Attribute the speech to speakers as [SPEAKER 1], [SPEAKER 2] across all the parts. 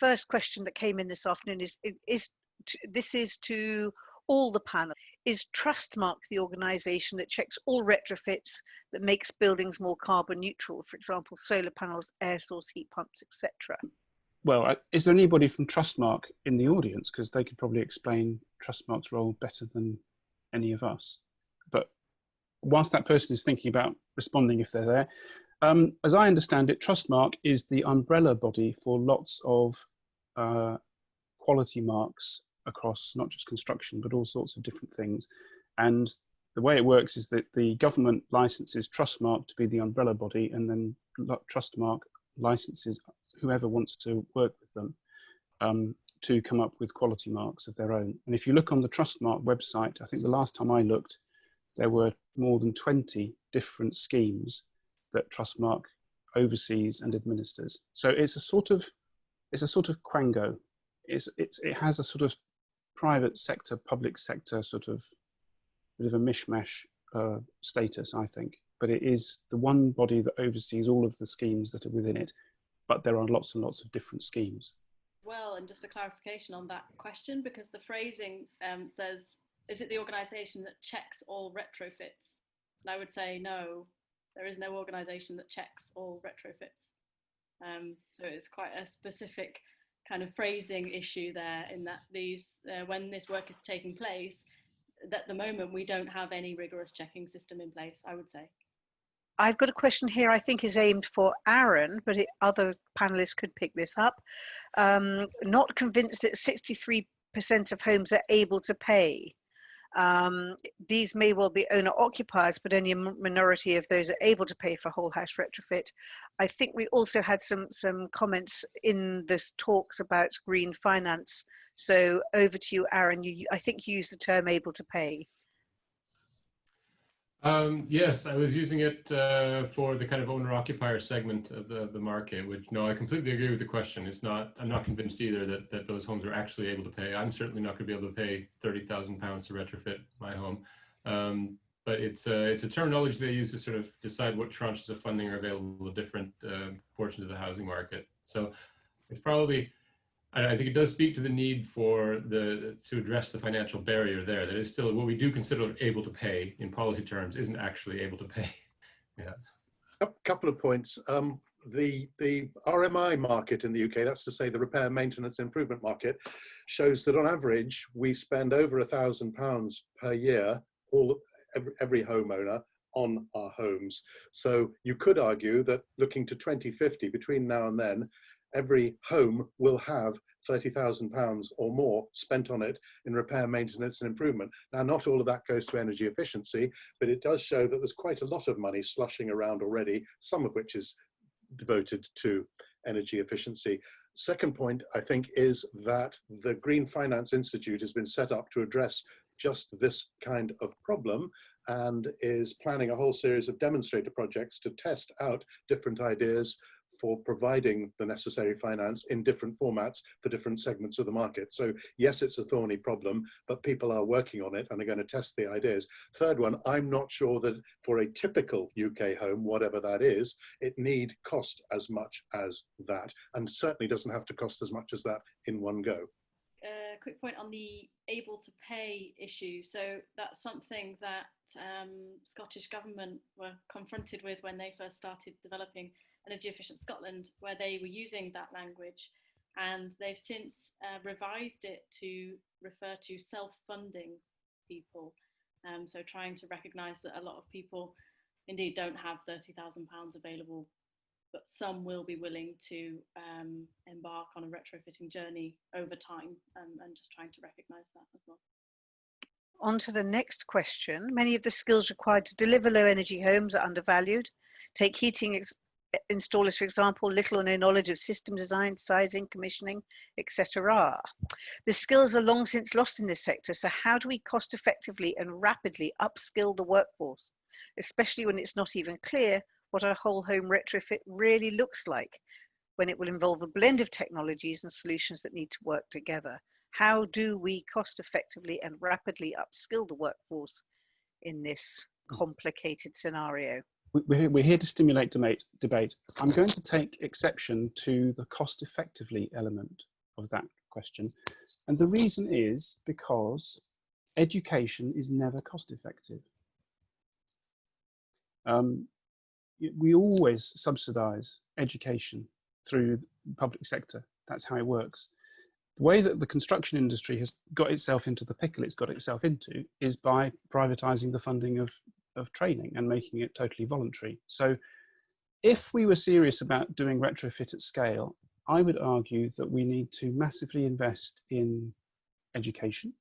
[SPEAKER 1] first question that came in this afternoon this is to all the panel. Is Trustmark the organisation that checks all retrofits that makes buildings more carbon neutral, for example, solar panels, air source heat pumps, etc.?
[SPEAKER 2] Well, is there anybody from Trustmark in the audience? Because they could probably explain Trustmark's role better than any of us. But whilst that person is thinking about responding if they're there, as I understand it, Trustmark is the umbrella body for lots of quality marks across not just construction, but all sorts of different things. And the way it works is that the government licenses Trustmark to be the umbrella body, and then Trustmark licenses whoever wants to work with them to come up with quality marks of their own. And if you look on the Trustmark website, I think the last time I looked, there were more than 20 different schemes that Trustmark oversees and administers. So it's a sort of quango. It has a sort of private sector, public sector sort of bit of a mishmash status, I think. But it is the one body that oversees all of the schemes that are within it. But there are lots and lots of different schemes.
[SPEAKER 3] Well, and just a clarification on that question, because the phrasing says, is it the organisation that checks all retrofits? And I would say no, there is no organisation that checks all retrofits. So it's quite a specific kind of phrasing issue there, in that these, when this work is taking place, at the moment we don't have any rigorous checking system in place, I would say.
[SPEAKER 1] I've got a question here I think is aimed for Aaron, but other panelists could pick this up. Not convinced that 63% of homes are able to pay. These may well be owner occupiers, but only a minority of those are able to pay for whole house retrofit. I think we also had some comments in this talks about green finance. So over to you, Aaron. I think you used the term able to pay.
[SPEAKER 4] Yes, I was using it for the kind of owner-occupier segment of the market, which, no, I completely agree with the question. It's not, I'm not convinced either that those homes are actually able to pay. I'm certainly not going to be able to pay £30,000 to retrofit my home. But it's a terminology they use to sort of decide what tranches of funding are available to different portions of the housing market. So it's probably, I think it does speak to the need to address the financial barrier there. That is still what we do consider able to pay in policy terms isn't actually able to pay. Yeah.
[SPEAKER 5] A couple of points. The RMI market in the UK, that's to say the repair, maintenance, improvement market, shows that on average we spend over £1,000 per year, every homeowner, on our homes. So you could argue that looking to 2050, between now and then, every home will have £30,000 or more spent on it in repair, maintenance and improvement. Now, not all of that goes to energy efficiency, but it does show that there's quite a lot of money slushing around already, some of which is devoted to energy efficiency. Second point, I think, is that the Green Finance Institute has been set up to address just this kind of problem, and is planning a whole series of demonstrator projects to test out different ideas for providing the necessary finance in different formats for different segments of the market. So yes, it's a thorny problem, but people are working on it and are going to test the ideas. Third one, I'm not sure that for a typical UK home, whatever that is, it need cost as much as that, and certainly doesn't have to cost as much as that in one go.
[SPEAKER 3] Quick point on the able to pay issue. So that's something that Scottish Government were confronted with when they first started developing Energy Efficient Scotland, where they were using that language, and they've since revised it to refer to self-funding people. So trying to recognise that a lot of people indeed don't have £30,000 available, but some will be willing to embark on a retrofitting journey over time, and just trying to recognise that as well.
[SPEAKER 1] On to the next question. Many of the skills required to deliver low energy homes are undervalued. Take heating installers, for example, little or no knowledge of system design, sizing, commissioning, etc. The skills are long since lost in this sector, so how do we cost effectively and rapidly upskill the workforce, especially when it's not even clear what a whole home retrofit really looks like, when it will involve a blend of technologies and solutions that need to work together? How do we cost effectively and rapidly upskill the workforce in this complicated scenario?
[SPEAKER 2] We're here to stimulate debate. I'm going to take exception to the cost effectively element of that question. And the reason is because education is never cost effective. We always subsidize education through the public sector. That's how it works. The way that the construction industry has got itself into the pickle it's got itself into is by privatizing the funding of training and making it totally voluntary. So if we were serious about doing retrofit at scale, I would argue that we need to massively invest in education,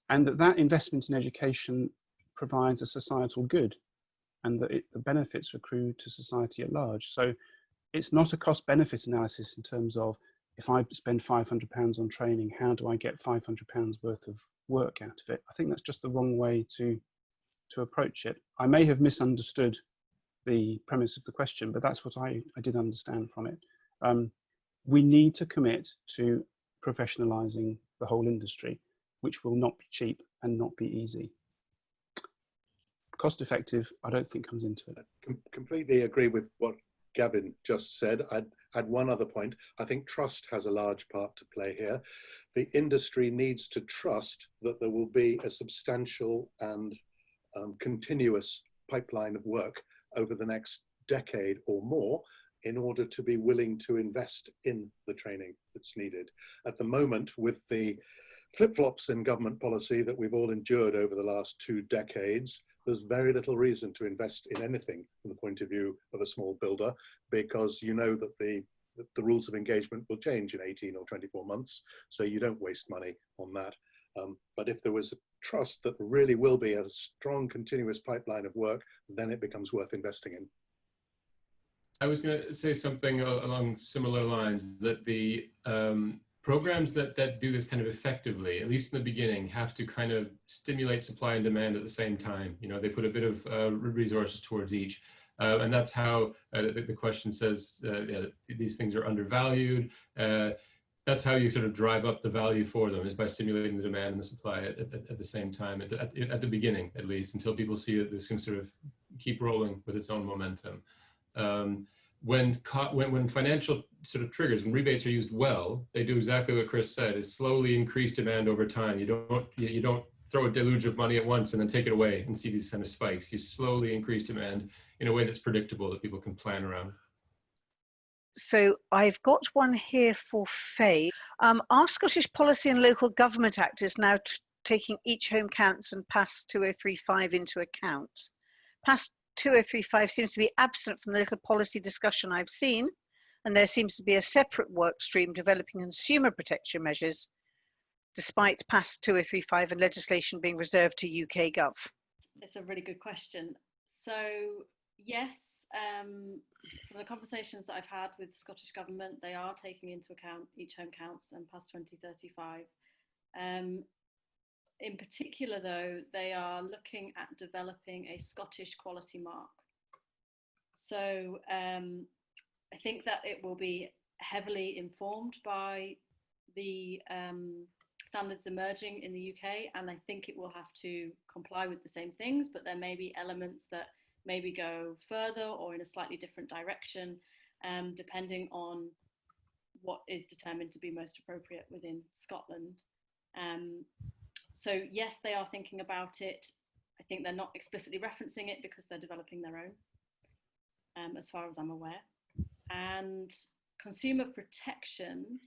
[SPEAKER 2] and that investment in education provides a societal good, and that the benefits accrue to society at large. So it's not a cost benefit analysis in terms of, if I spend £500 on training, how do I get £500 worth of work out of it? I think that's just the wrong way to approach it. I may have misunderstood the premise of the question, but that's what I did understand from it. We need to commit to professionalising the whole industry, which will not be cheap and not be easy. Cost effective, I don't think comes into it.
[SPEAKER 5] I completely agree with what Gavin just said. I'd add one other point. I think trust has a large part to play here. The industry needs to trust that there will be a substantial and continuous pipeline of work over the next decade or more in order to be willing to invest in the training that's needed. At the moment, with the flip-flops in government policy that we've all endured over the last 2 decades, there's very little reason to invest in anything from the point of view of a small builder, because you know that the rules of engagement will change in 18 or 24 months, so you don't waste money on that. But if there was a trust that really will be a strong continuous pipeline of work, then it becomes worth investing in.
[SPEAKER 4] I was going to say something along similar lines, that the programs that do this kind of effectively, at least in the beginning, have to kind of stimulate supply and demand at the same time. You know, they put a bit of resources towards each. And that's how the question says yeah, these things are undervalued. That's how you sort of drive up the value for them, is by stimulating the demand and the supply at the same time, at the beginning, at least, until people see that this can sort of keep rolling with its own momentum. When financial sort of triggers, when rebates are used well, they do exactly what Chris said, is slowly increase demand over time. You don't throw a deluge of money at once and then take it away and see these kind of spikes. You slowly increase demand in a way that's predictable, that people can plan around.
[SPEAKER 1] So I've got one here for Faye. Are Scottish Policy and Local Government actors now taking each home counts and Pass 2035 into account? Pass 2035 seems to be absent from the little policy discussion I've seen, and there seems to be a separate work stream developing consumer protection measures, despite Pass 2035 and legislation being reserved to UK Gov.
[SPEAKER 3] It's a really good question. So yes, from the conversations that I've had with the Scottish Government, they are taking into account each home counts and Pass 2035. In particular, though, they are looking at developing a Scottish quality mark. So I think that it will be heavily informed by the standards emerging in the UK, and I think it will have to comply with the same things, but there may be elements that maybe go further or in a slightly different direction, depending on what is determined to be most appropriate within Scotland. So yes, they are thinking about it. I think they're not explicitly referencing it because they're developing their own, as far as I'm aware. And consumer protection,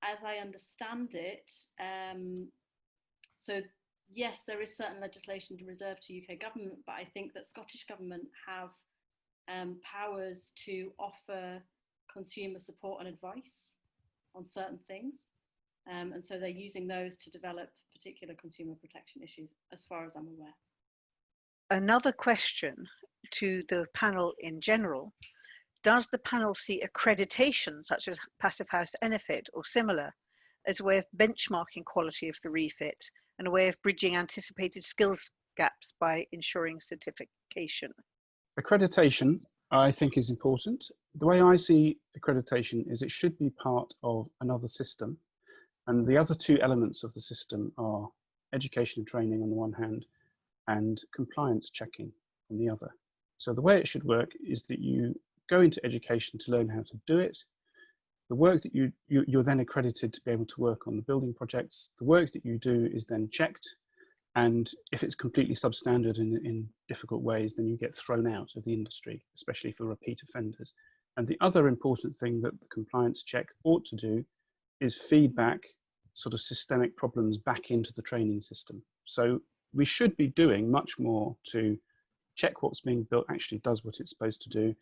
[SPEAKER 3] as I understand it, so yes, there is certain legislation reserved to UK government, but I think that Scottish government have powers to offer consumer support and advice on certain things. And so they're using those to develop particular consumer protection issues, as far as I'm aware.
[SPEAKER 1] Another question to the panel in general: does the panel see accreditation, such as Passivhaus, Enerfit or similar, as a way of benchmarking quality of the refit and a way of bridging anticipated skills gaps by ensuring certification?
[SPEAKER 2] Accreditation, I think, is important. The way I see accreditation is it should be part of another system. And the other 2 elements of the system are education and training on the one hand, and compliance checking on the other. So the way it should work is that you go into education to learn how to do it. The work that you're then accredited to be able to work on the building projects. The work that you do is then checked, and if it's completely substandard in difficult ways, then you get thrown out of the industry, especially for repeat offenders. And the other important thing that the compliance check ought to do is feedback sort of systemic problems back into the training system. So we should be doing much more to check what's being built actually does what it's supposed to do,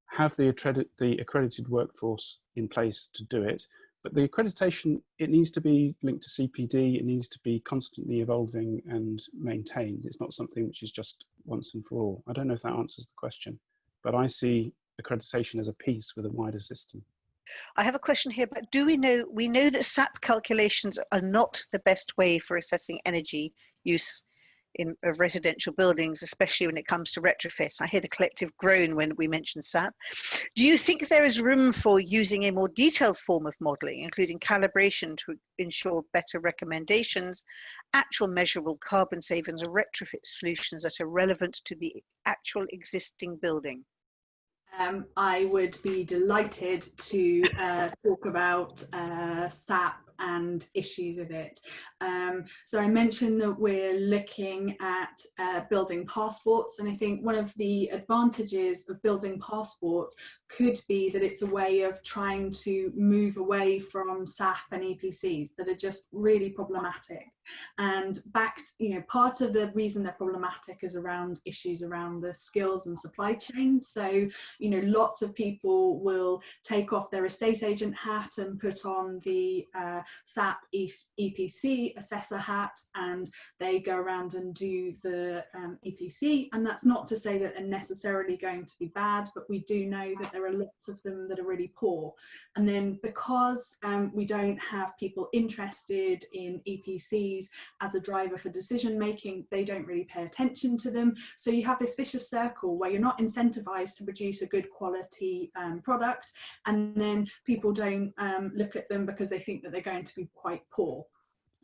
[SPEAKER 2] have the accredited workforce in place to do it. But the accreditation, it needs to be linked to CPD, it needs to be constantly evolving and maintained. It's not something which is just once and for all. I don't know if that answers the question, but I see accreditation as a piece with a wider system.
[SPEAKER 1] I have a question here, but we know that SAP calculations are not the best way for assessing energy use of residential buildings, especially when it comes to retrofits. I hear the collective groan when we mention SAP. Do you think there is room for using a more detailed form of modelling, including calibration to ensure better recommendations, actual measurable carbon savings and retrofit solutions that are relevant to the actual existing building?
[SPEAKER 6] I would be delighted to talk about SAP and issues with it. So I mentioned that we're looking at building passports, and I think one of the advantages of building passports could be that it's a way of trying to move away from SAP and EPCs that are just really problematic. And part of the reason they're problematic is around issues around the skills and supply chain. So, lots of people will take off their estate agent hat and put on the SAP EPC assessor hat, and they go around and do the EPC. And that's not to say that they're necessarily going to be bad, but we do know that there are lots of them that are really poor. And then because we don't have people interested in EPCs as a driver for decision making, they don't really pay attention to them. So you have this vicious circle where you're not incentivized to produce a good quality product, and then people don't look at them because they think that they're going to be quite poor.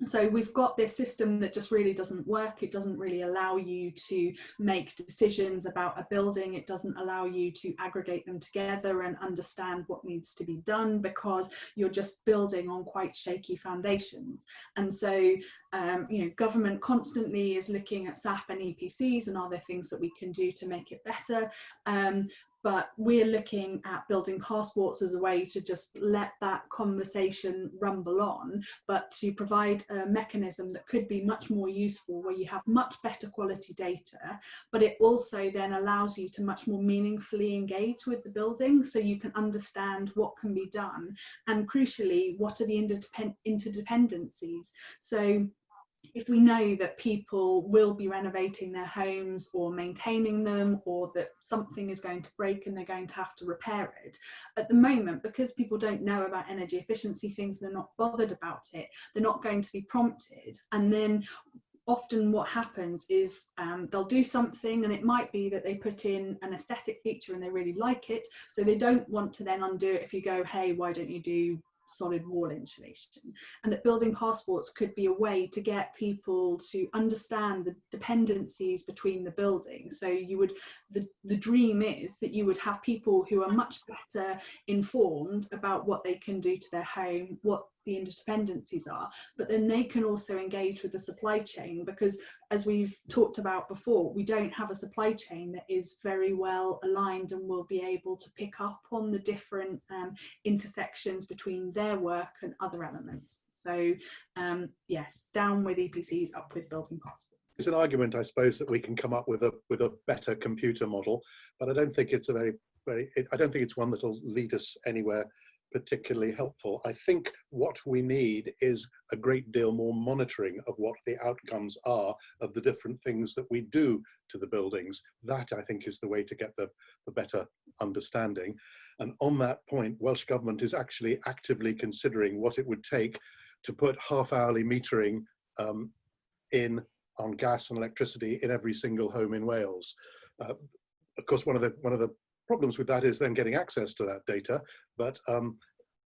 [SPEAKER 6] So we've got this system that just really doesn't work. It doesn't really allow you to make decisions about a building. It doesn't allow you to aggregate them together and understand what needs to be done, because you're just building on quite shaky foundations. And so, government constantly is looking at SAP and EPCs and are there things that we can do to make it better. But we're looking at building passports as a way to just let that conversation rumble on, but to provide a mechanism that could be much more useful, where you have much better quality data, but it also then allows you to much more meaningfully engage with the building, so you can understand what can be done, and crucially, what are the interdependencies. So if we know that people will be renovating their homes or maintaining them, or that something is going to break and they're going to have to repair it, at the moment, because people don't know about energy efficiency things, they're not bothered about it, they're not going to be prompted. And then often what happens is they'll do something, and it might be that they put in an aesthetic feature and they really like it, so they don't want to then undo it if you go, hey, why don't you do solid wall insulation? And that building passports could be a way to get people to understand the dependencies between the buildings. So you would, the dream is that you would have people who are much better informed about what they can do to their home, what the interdependencies are, but then they can also engage with the supply chain, because as we've talked about before, we don't have a supply chain that is very well aligned and will be able to pick up on the different intersections between their work and other elements. So yes, down with EPCs, up with building passports.
[SPEAKER 5] It's an argument, I suppose, that we can come up with a better computer model, but I don't think it's I don't think it's one that'll lead us anywhere particularly helpful. I think what we need is a great deal more monitoring of what the outcomes are of the different things that we do to the buildings. That, I think, is the way to get the better understanding. And on that point, Welsh Government is actually actively considering what it would take to put half-hourly metering on gas and electricity in every single home in Wales. Of course, one of the problems with that is then getting access to that data, but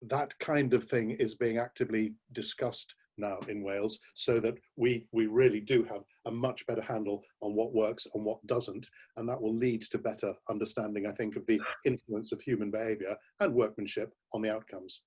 [SPEAKER 5] that kind of thing is being actively discussed now in Wales, so that we really do have a much better handle on what works and what doesn't, and that will lead to better understanding, I think, of the influence of human behaviour and workmanship on the outcomes.